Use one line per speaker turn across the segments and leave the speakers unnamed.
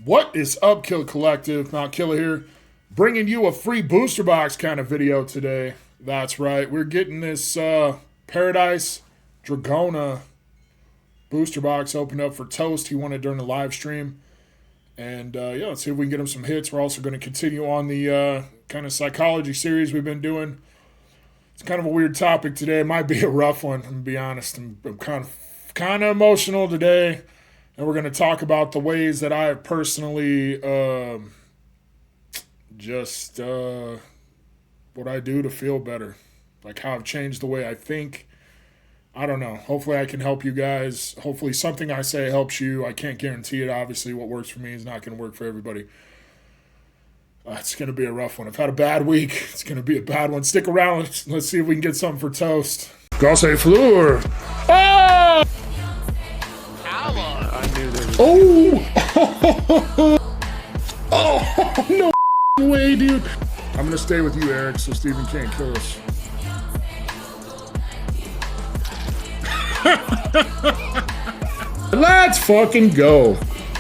What is up, Kill Collective? Mount Killer here, bringing you a free booster box kind of video today. That's right, we're getting this Paradise Dragona booster box opened up for Toast. He won it during the live stream. And yeah, let's see if we can get him some hits. We're also going to continue on the kind of psychology series we've been doing. It's kind of a weird topic today. It might be a rough one, I'm going to be honest. I'm kind of emotional today. And we're going to talk about the ways that I have personally what I do to feel better. Like how I've changed the way I think. I don't know. Hopefully I can help you guys. Hopefully something I say helps you. I can't guarantee it. Obviously what works for me is not going to work for everybody. It's going to be a rough one. I've had a bad week. It's going to be a bad one. Stick around. Let's see if we can get something for Toast. Grosse Fleur. Oh!
I knew there was...
Oh! Oh, no way, dude. I'm going to stay with you, Eric, so Steven can't kill us. Let's fucking go.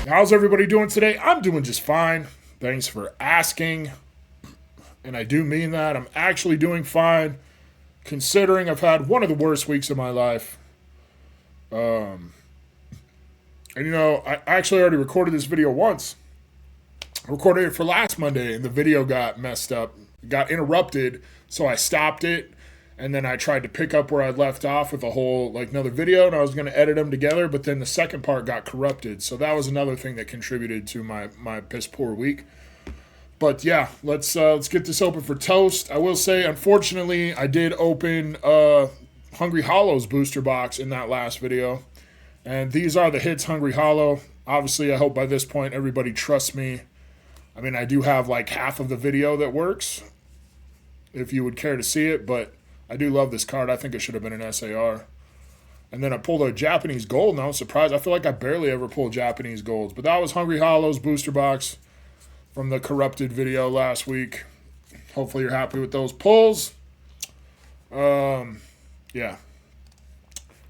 How's everybody doing today? I'm doing just fine. Thanks for asking. And I do mean that. I'm actually doing fine, considering I've had one of the worst weeks of my life. And you know, I actually already recorded this video once. I recorded it for last Monday, and the video got messed up. It got interrupted, so I stopped it. And then I tried to pick up where I left off with a whole, like, another video, and I was going to edit them together, but then the second part got corrupted. So that was another thing that contributed to my piss poor week. But yeah, let's get this open for Toast. I will say, unfortunately, I did open Hungry Hollow's booster box in that last video. And these are the hits Hungry Hollow. Obviously, I hope by this point everybody trusts me. I mean, I do have like half of the video that works, if you would care to see it, but I do love this card. I think it should have been an SAR. And then I pulled a Japanese gold, and I was surprised. I feel like I barely ever pull Japanese golds. But that was Hungry Hollow's booster box from the corrupted video last week. Hopefully you're happy with those pulls. Yeah.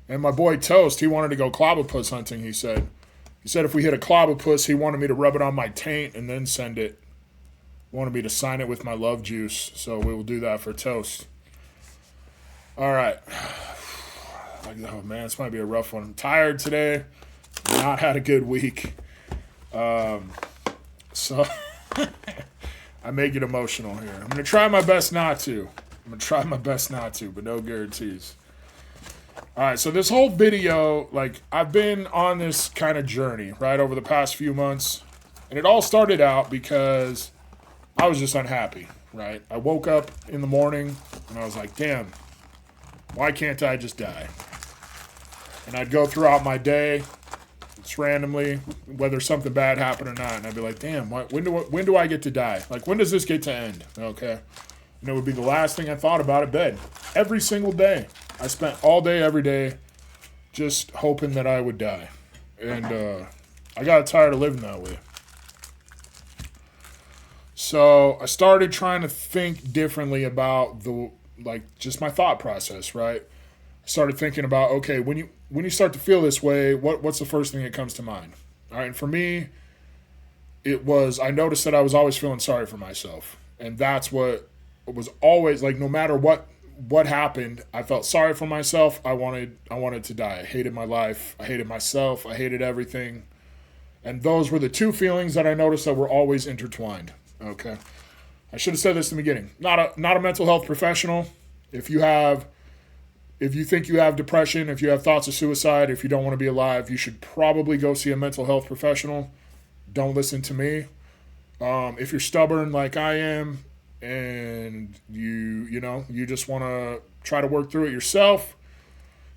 And my boy Toast, he wanted to go clobberpuss hunting, he said. He said if we hit a clobberpuss, he wanted me to rub it on my taint and then send it. Wanted me to sign it with my love juice. So we will do that for Toast. All right. Oh, man, this might be a rough one. I'm tired today. Not had a good week. So I may get emotional here. I'm going to try my best not to. But no guarantees. All right, so this whole video, like, I've been on this kind of journey, right, over the past few months. And it all started out because I was just unhappy, right? I woke up in the morning, and I was like, damn, why can't I just die? And I'd go throughout my day, just randomly, whether something bad happened or not, and I'd be like, damn, when do I get to die? Like, when does this get to end? Okay. And it would be the last thing I thought about at bed. Every single day. I spent all day, every day, just hoping that I would die. And I got tired of living that way. So I started trying to think differently about just my thought process, right? I started thinking about, okay, when you start to feel this way, what's the first thing that comes to mind? All right, and for me, I noticed that I was always feeling sorry for myself. And that's what was always, like, no matter what happened, I felt sorry for myself. I wanted to die. I hated my life. I hated myself. I hated everything. And those were the two feelings that I noticed that were always intertwined. Okay. I should have said this in the beginning. Not a mental health professional. If you think you have depression, if you have thoughts of suicide, if you don't want to be alive, you should probably go see a mental health professional. Don't listen to me. If you're stubborn like I am, and you just want to try to work through it yourself,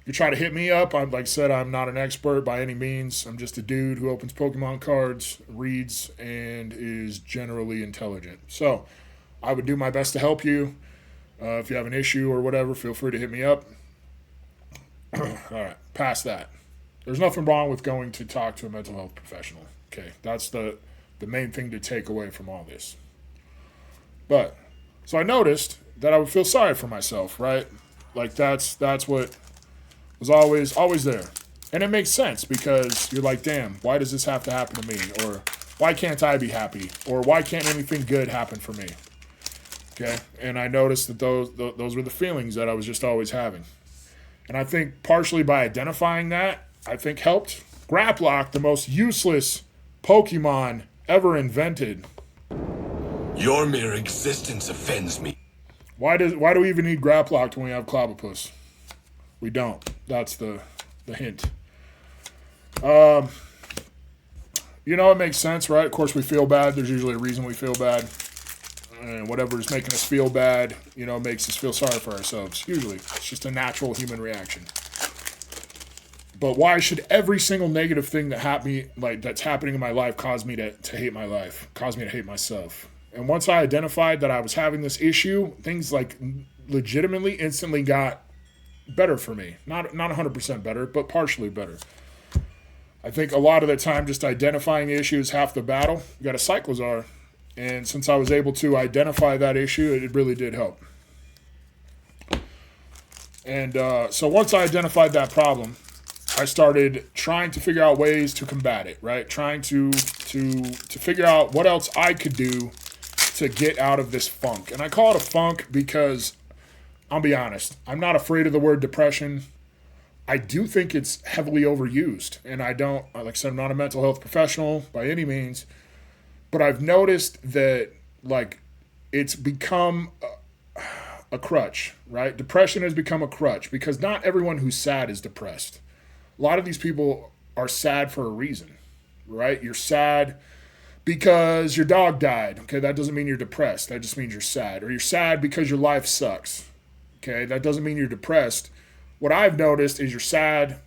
you try to hit me up. Like I said, I'm not an expert by any means. I'm just a dude who opens Pokemon cards, reads, and is generally intelligent. So I would do my best to help you. If you have an issue or whatever, feel free to hit me up. All right, past that. There's nothing wrong with going to talk to a mental health professional. Okay, that's the main thing to take away from all this. But, so I noticed that I would feel sorry for myself, right? Like that's what was always there. And it makes sense because you're like, damn, why does this have to happen to me? Or why can't I be happy? Or why can't anything good happen for me? Okay, and I noticed that those were the feelings that I was just always having. And I think partially by identifying that, I think helped. Graplock, the most useless Pokemon ever invented.
Your mere existence offends me.
Why do we even need Graplock when we have Clobbopus? We don't. That's the hint. It makes sense, right? Of course, we feel bad. There's usually a reason we feel bad. And whatever is making us feel bad, makes us feel sorry for ourselves. Usually. It's just a natural human reaction. But why should every single negative thing that's happening in my life cause me to hate my life, cause me to hate myself? And once I identified that I was having this issue, things legitimately instantly got better for me. Not 100% better, but partially better. I think a lot of the time just identifying the issue is half the battle. You got a Cyclozar. And since I was able to identify that issue, it really did help. And so once I identified that problem, I started trying to figure out ways to combat it, right? Trying to figure out what else I could do to get out of this funk. And I call it a funk because, I'll be honest, I'm not afraid of the word depression. I do think it's heavily overused. And like I said, I'm not a mental health professional by any means. But I've noticed that, it's become a crutch, right? Depression has become a crutch because not everyone who's sad is depressed. A lot of these people are sad for a reason, right? You're sad because your dog died. Okay, that doesn't mean you're depressed. That just means you're sad. Or you're sad because your life sucks. Okay, that doesn't mean you're depressed. What I've noticed is you're sad,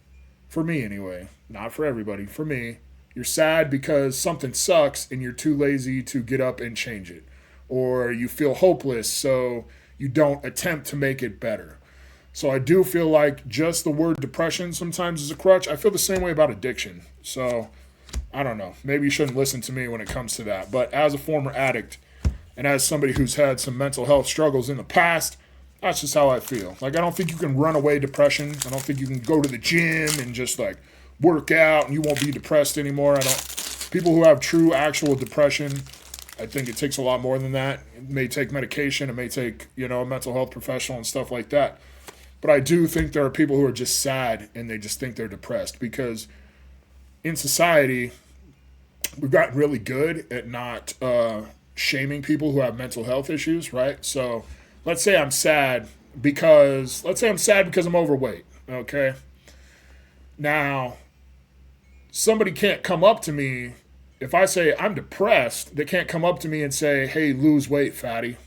for me anyway, not for everybody, for me. You're sad because something sucks and you're too lazy to get up and change it. Or you feel hopeless, so you don't attempt to make it better. So I do feel like just the word depression sometimes is a crutch. I feel the same way about addiction. So I don't know. Maybe you shouldn't listen to me when it comes to that. But as a former addict and as somebody who's had some mental health struggles in the past, that's just how I feel. I don't think you can run away depression. I don't think you can go to the gym and just work out and you won't be depressed anymore. People who have true actual depression, I think it takes a lot more than that. It may take medication. It may take, a mental health professional and stuff like that. But I do think there are people who are just sad and they just think they're depressed because in society, we've gotten really good at not shaming people who have mental health issues, right? So let's say I'm sad because I'm overweight, okay? Now, somebody can't come up to me. If I say I'm depressed, they can't come up to me and say, hey, lose weight, fatty.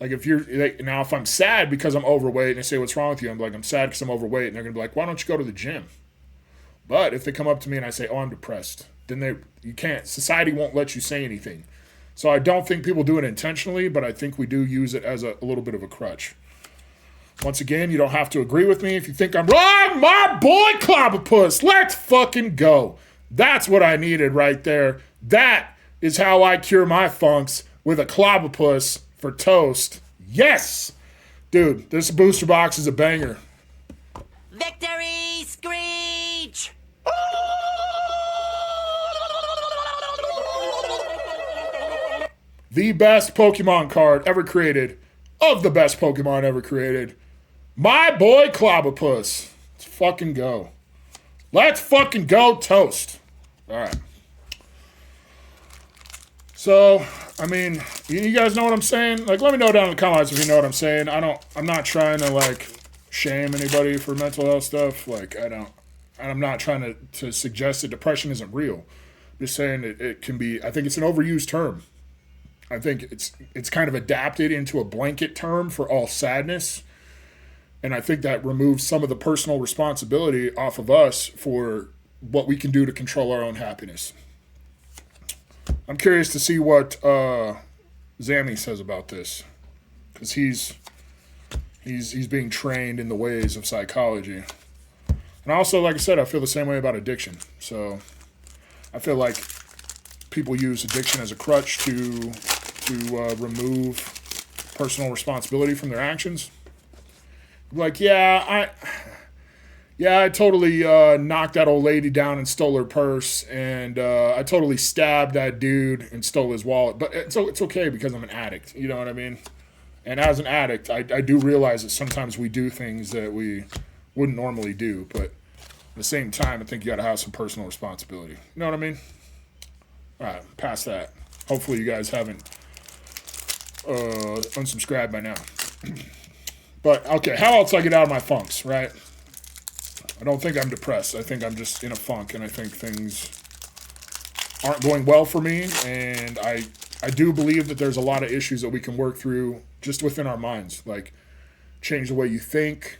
If I'm sad because I'm overweight and they say, what's wrong with you? I'm I'm sad because I'm overweight. And they're going to be like, why don't you go to the gym? But if they come up to me and I say, oh, I'm depressed, then you can't. Society won't let you say anything. So I don't think people do it intentionally, but I think we do use it as a little bit of a crutch. Once again, you don't have to agree with me. If you think I'm wrong, my boy Clobbopus, let's fucking go. That's what I needed right there. That is how I cure my funks with a Clobbopus for toast. Yes! Dude, this booster box is a banger.
Victory Screech!
The best Pokemon card ever created, of the best Pokemon ever created. My boy Clobbopus. Let's fucking go. Let's fucking go toast. All right. So, you guys know what I'm saying? Let me know down in the comments if you know what I'm saying. I'm not trying to, shame anybody for mental health stuff. I'm not trying to suggest that depression isn't real. I'm just saying it can be, I think it's an overused term. I think it's kind of adapted into a blanket term for all sadness. And I think that removes some of the personal responsibility off of us for what we can do to control our own happiness. I'm curious to see what Zammy says about this, because he's being trained in the ways of psychology. And also, like I said, I feel the same way about addiction. So I feel like people use addiction as a crutch to remove personal responsibility from their actions. Yeah, I totally knocked that old lady down and stole her purse, and I totally stabbed that dude and stole his wallet. But it's okay because I'm an addict. You know what I mean? And as an addict, I do realize that sometimes we do things that we wouldn't normally do. But at the same time, I think you got to have some personal responsibility. You know what I mean? All right, past that. Hopefully you guys haven't unsubscribed by now. But, okay, how else I get out of my funks, right? I don't think I'm depressed. I think I'm just in a funk, and I think things aren't going well for me. And I do believe that there's a lot of issues that we can work through just within our minds. Like, change the way you think,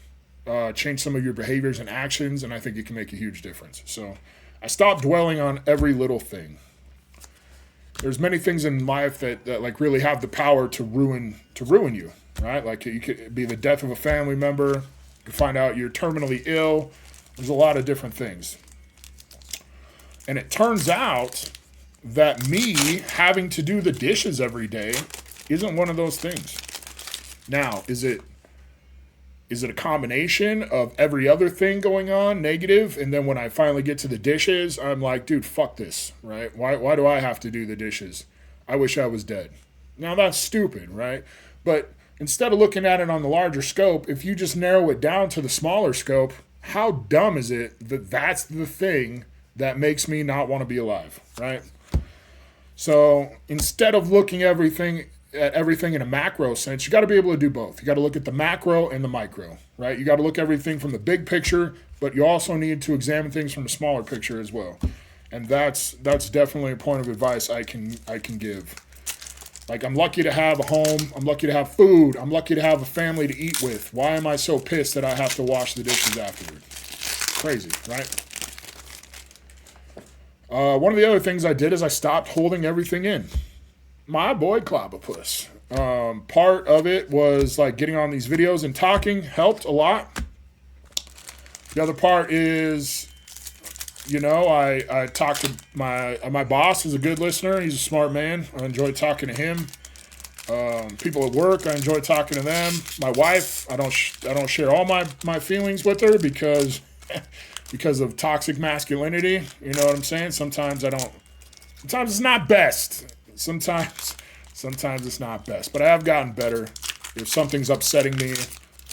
change some of your behaviors and actions, and I think it can make a huge difference. So I stopped dwelling on every little thing. There's many things in life that like really have the power to ruin you, right? Like you could be the death of a family member. You could find out you're terminally ill. There's a lot of different things. And it turns out that me having to do the dishes every day isn't one of those things. Now, is it a combination of every other thing going on, negative, and then when I finally get to the dishes, I'm like, dude, fuck this, right? Why do I have to do the dishes? I wish I was dead. Now, that's stupid, right? But instead of looking at it on the larger scope, if you just narrow it down to the smaller scope, how dumb is it that that's the thing that makes me not want to be alive, right? So instead of looking at everything in a macro sense, you got to be able to do both. You got to look at the macro and the micro, right? You got to look at everything from the big picture, but you also need to examine things from the smaller picture as well. And that's definitely a point of advice I can give. Like, I'm lucky to have a home. I'm lucky to have food. I'm lucky to have a family to eat with. Why am I so pissed that I have to wash the dishes afterward? Crazy, right? One of the other things I did is I stopped holding everything in. My boy Clobopus. Part of it was like getting on these videos and talking helped a lot. The other part is, I talked to my boss is a good listener. He's a smart man. I enjoy talking to him. People at work, I enjoy talking to them. My wife, I don't share all my feelings with her because of toxic masculinity. You know what I'm saying? Sometimes it's not best. Sometimes it's not best. But I have gotten better. If something's upsetting me,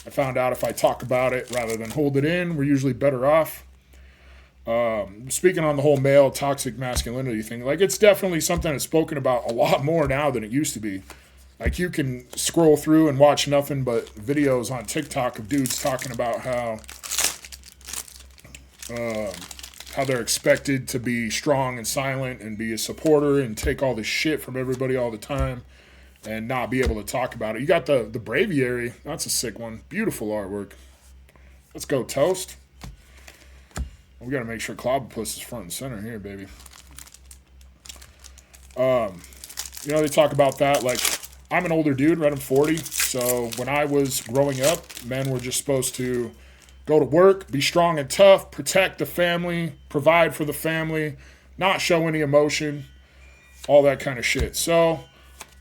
I found out if I talk about it rather than hold it in, we're usually better off. Speaking on the whole male toxic masculinity thing, like it's definitely something that's spoken about a lot more now than it used to be. Like you can scroll through and watch nothing but videos on TikTok of dudes talking about how they're expected to be strong and silent and be a supporter and take all this shit from everybody all the time and not be able to talk about it. You got the Braviary. That's a sick one. Beautiful artwork. Let's go, Toast. We got to make sure Clobopus is front and center here, baby. They talk about that. Like, I'm an older dude, right? I'm 40. So when I was growing up, men were just supposed to go to work, be strong and tough, protect the family, provide for the family, not show any emotion, all that kind of shit. So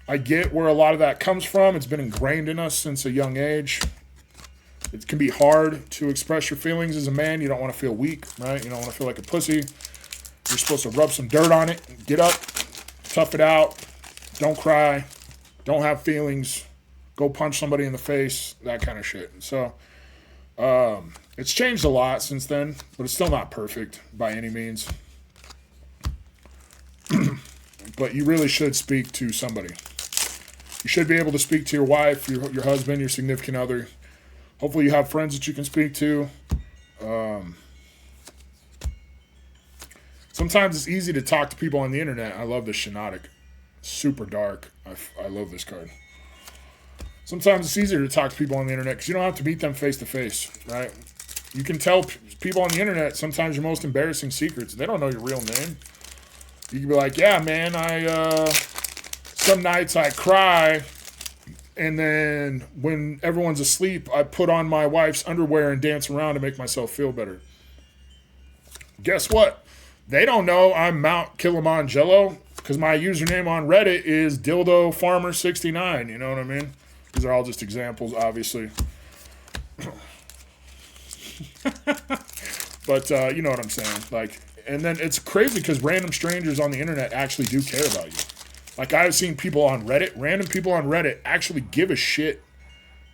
I get where a lot of that comes from. It's been ingrained in us since a young age. It can be hard to express your feelings as a man. You don't want to feel weak, right? You don't want to feel like a pussy. You're supposed to rub some dirt on it, get up, tough it out, don't cry, don't have feelings, go punch somebody in the face, that kind of shit. So it's changed a lot since then, but it's still not perfect by any means. But you really should speak to somebody. You should be able to speak to your wife, your husband, your significant other. Hopefully you have friends that you can speak to. Sometimes it's easy to talk to people on the internet. I love this Shinotic. Super dark. I love this card. Sometimes it's easier to talk to people on the internet because you don't have to meet them face to face, right? You can tell people on the internet sometimes your most embarrassing secrets. They don't know your real name. You can be like, yeah, man, some nights I cry, and then when everyone's asleep, I put on my wife's underwear and dance around to make myself feel better. Guess what? They don't know I'm Mount Kilimanjaro because my username on Reddit is DildoFarmer69. You know what I mean? These are all just examples, obviously. But you know what I'm saying. Like, and then it's crazy because random strangers on the internet actually do care about you. Like, I've seen people on Reddit, random people on Reddit actually give a shit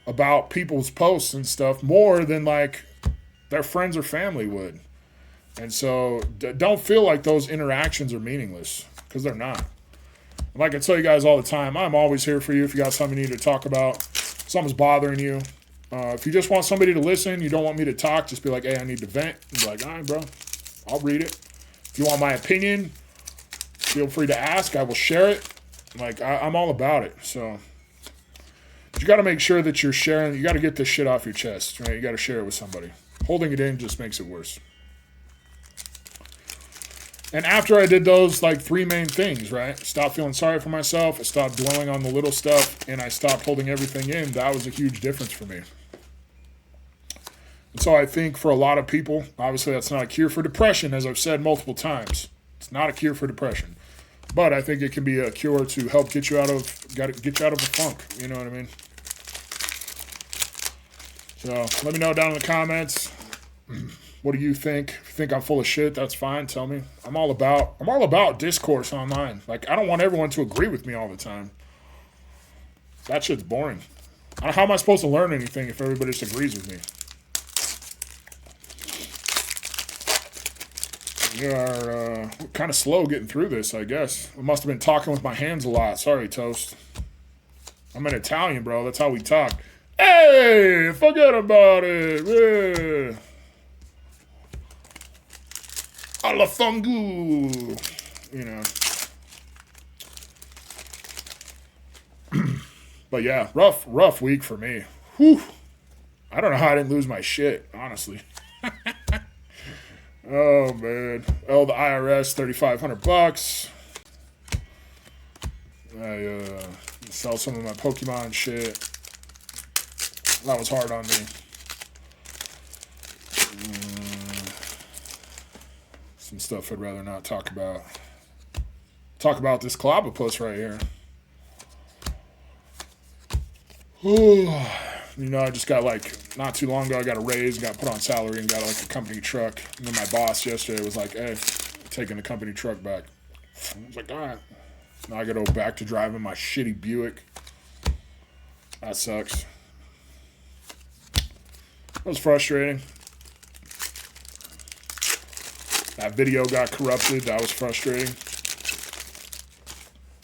about people's posts and stuff more than like their friends or family would. And so don't feel like those interactions are meaningless, because they're not. Like I tell you guys all the time, I'm always here for you if you got something you need to talk about, something's bothering you. If you just want somebody to listen, you don't want me to talk, just be like, hey, I need to vent. And be like, all right, bro, I'll read it. If you want my opinion, feel free to ask. I will share it. Like, I'm all about it. So, but you got to make sure that you're sharing. You got to get this shit off your chest, right? You got to share it with somebody. Holding it in just makes it worse. And after I did those, like, 3 main things, right? Stop feeling sorry for myself. I stopped dwelling on the little stuff, and I stopped holding everything in. That was a huge difference for me. And so I think for a lot of people, obviously that's not a cure for depression, as I've said multiple times. It's not a cure for depression. But I think it can be a cure to help get you out of a funk. You know what I mean? So let me know down in the comments. What do you think? If you think I'm full of shit, that's fine. Tell me. I'm all about discourse online. Like, I don't want everyone to agree with me all the time. That shit's boring. How am I supposed to learn anything if everybody just agrees with me? We are kind of slow getting through this, I guess. I must have been talking with my hands a lot. Sorry, Toast. I'm an Italian, bro. That's how we talk. Hey, forget about it. Yeah. Alla fungu. You know. But yeah, rough week for me. Whew. I don't know how I didn't lose my shit, honestly. Oh, man. Oh, the IRS, $3,500. I sell some of my Pokemon shit. That was hard on me. Some stuff I'd rather not talk about. Talk about this Clobopus right here. You know, I just got, like, not too long ago, I got a raise, got put on salary, and got, like, a company truck. And then my boss yesterday was like, hey, taking the company truck back. I was like, all right. Now I got to go back to driving my shitty Buick. That sucks. That was frustrating. That video got corrupted. That was frustrating.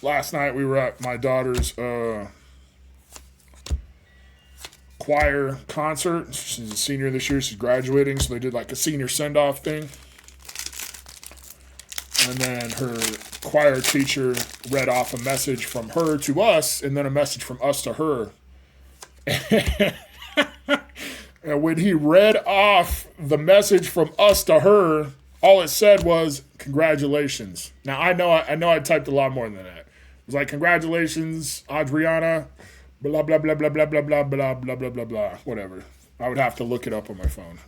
Last night we were at my daughter's choir concert. She's a senior this year. She's graduating, so they did like a senior send-off thing. And then her choir teacher read off a message from her to us, and then a message from us to her. And when he read off the message from us to her, all it said was, congratulations. Now, I know I typed a lot more than that. It was like, congratulations, Adriana, blah, blah, blah, blah, blah, blah, blah, blah, blah, blah, blah, blah, whatever. I would have to look it up on my phone.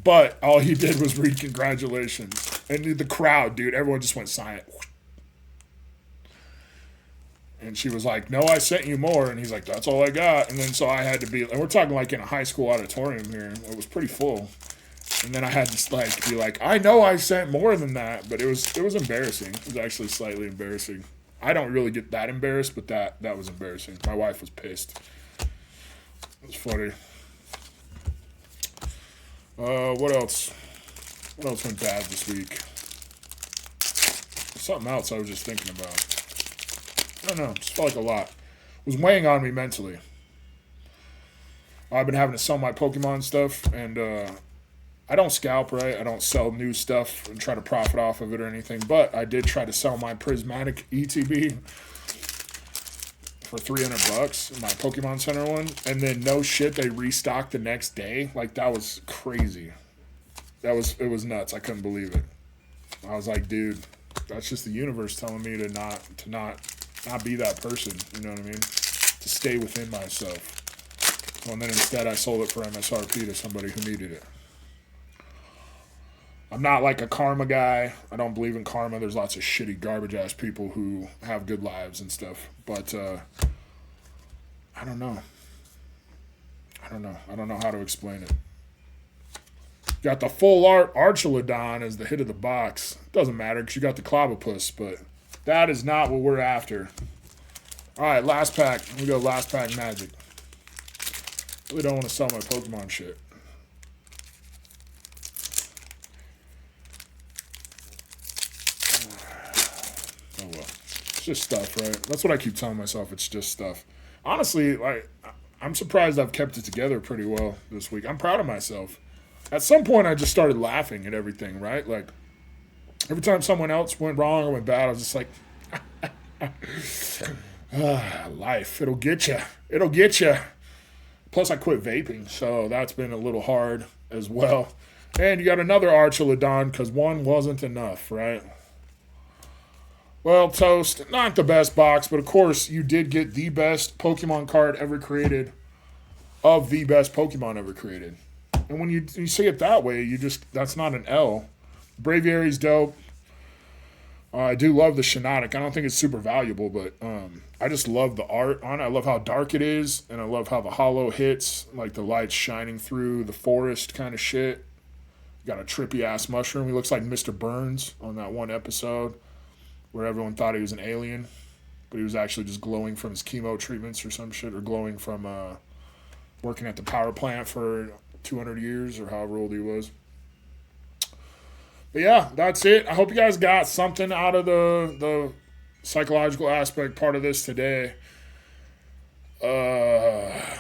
But all he did was read congratulations. And the crowd, dude, everyone just went silent. And she was like, no, I sent you more. And he's like, that's all I got. And then so I had to be, and we're talking like in a high school auditorium here. It was pretty full. And then I had to like be like, I know I sent more than that. But it was embarrassing. It was actually slightly embarrassing. I don't really get that embarrassed, but that was embarrassing. My wife was pissed. It was funny. What else? What else went bad this week? Something else I was just thinking about. I don't know. Just felt like a lot. It was weighing on me mentally. I've been having to sell my Pokemon stuff, and I don't scalp, right? I don't sell new stuff and try to profit off of it or anything, but I did try to sell my Prismatic ETB for $300, my Pokemon Center one, and then no shit, they restocked the next day. Like, that was crazy. It was nuts. I couldn't believe it. I was like, dude, that's just the universe telling me to not be that person. You know what I mean? To stay within myself. Well, and then instead I sold it for MSRP to somebody who needed it. I'm not like a karma guy. I don't believe in karma. There's lots of shitty garbage ass people who have good lives and stuff. But I don't know. I don't know how to explain it. Got the full art Archelodon as the hit of the box. Doesn't matter because you got the Clobbopus, but that is not what we're after. All right, last pack. We go last pack magic. Really don't want to sell my Pokemon shit. Oh well. It's just stuff, right? That's what I keep telling myself. It's just stuff. Honestly, like, I'm surprised I've kept it together pretty well this week. I'm proud of myself. At some point, I just started laughing at everything, right? Like, every time someone else went wrong or went bad, I was just like, life, it'll get you. It'll get you. Plus, I quit vaping, so that's been a little hard as well. And you got another Archelodon because one wasn't enough, right? Well, Toast, not the best box, but of course, you did get the best Pokemon card ever created of the best Pokemon ever created. And when you see it that way, that's not an L. Braviary's dope. I do love the Shiinotic. I don't think it's super valuable, but I just love the art on it. I love how dark it is, and I love how the hollow hits, like the light's shining through the forest kind of shit. Got a trippy-ass mushroom. He looks like Mr. Burns on that one episode where everyone thought he was an alien, but he was actually just glowing from his chemo treatments or some shit, or glowing from working at the power plant for 200 years or however old he was. But yeah, that's it. I hope you guys got something out of the psychological aspect part of this today. Yeah,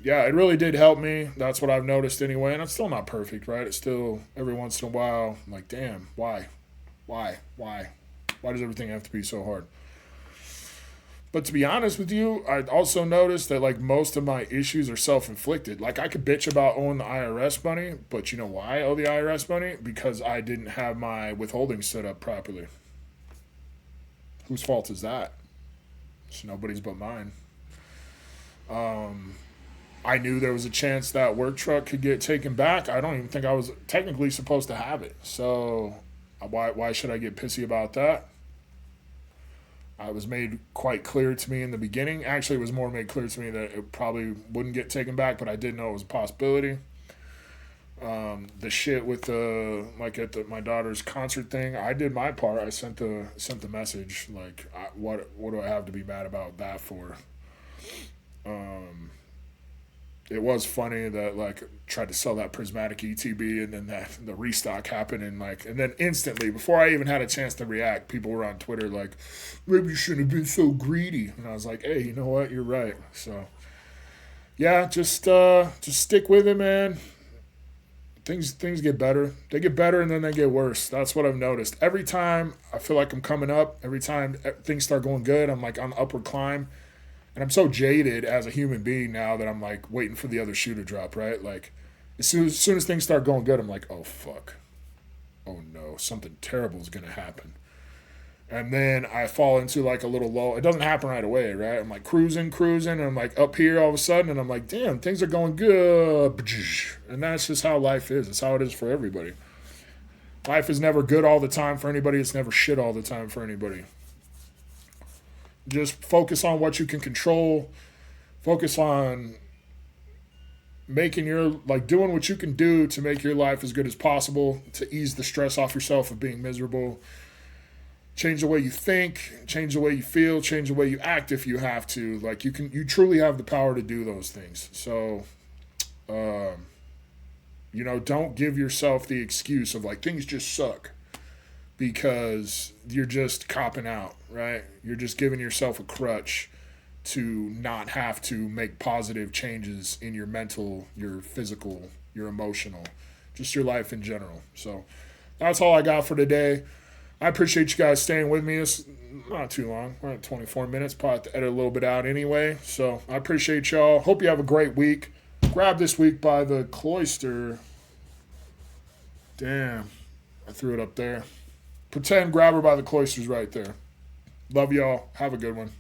it really did help me. That's what I've noticed anyway. And it's still not perfect, right? It's still, every once in a while, I'm like, damn, why? Why does everything have to be so hard? But to be honest with you, I also noticed that like most of my issues are self-inflicted. Like I could bitch about owing the IRS money, but you know why I owe the IRS money? Because I didn't have my withholding set up properly. Whose fault is that? It's nobody's but mine. I knew there was a chance that work truck could get taken back. I don't even think I was technically supposed to have it. So why should I get pissy about that? It was made quite clear to me in the beginning. Actually, it was more made clear to me that it probably wouldn't get taken back, but I did know it was a possibility. The shit with my daughter's concert thing, I did my part. I sent the message like, what do I have to be mad about that for? It was funny that like tried to sell that prismatic ETB and then the restock happened and then instantly before I even had a chance to react, people were on Twitter like, maybe you shouldn't have been so greedy. And I was like, hey, you know what? You're right. So yeah, just stick with it, man. Things get better. They get better and then they get worse. That's what I've noticed. Every time I feel like I'm coming up, every time things start going good, I'm like on the upward climb. And I'm so jaded as a human being now that I'm like waiting for the other shoe to drop, right? Like as soon as things start going good, I'm like, oh fuck. Oh no, something terrible is gonna happen. And then I fall into like a little low. It doesn't happen right away, right? I'm like cruising, and I'm like up here all of a sudden, and I'm like, damn, things are going good. And that's just how life is. It's how it is for everybody. Life is never good all the time for anybody. It's never shit all the time for anybody. Just focus on what you can control. Focus on doing what you can do to make your life as good as possible, to ease the stress off yourself of being miserable. Change the way you think, change the way you feel, change the way you act if you have to. Like you truly have the power to do those things. So, don't give yourself the excuse of like things just suck. Because you're just copping out, right? You're just giving yourself a crutch to not have to make positive changes in your mental, your physical, your emotional, just your life in general. So that's all I got for today. I appreciate you guys staying with me. It's not too long. We're at 24 minutes. Probably have to edit a little bit out anyway. So I appreciate y'all. Hope you have a great week. Grab this week by the Cloister. Damn. I threw it up there. Pretend Grabber by the Cloister's right there. Love y'all. Have a good one.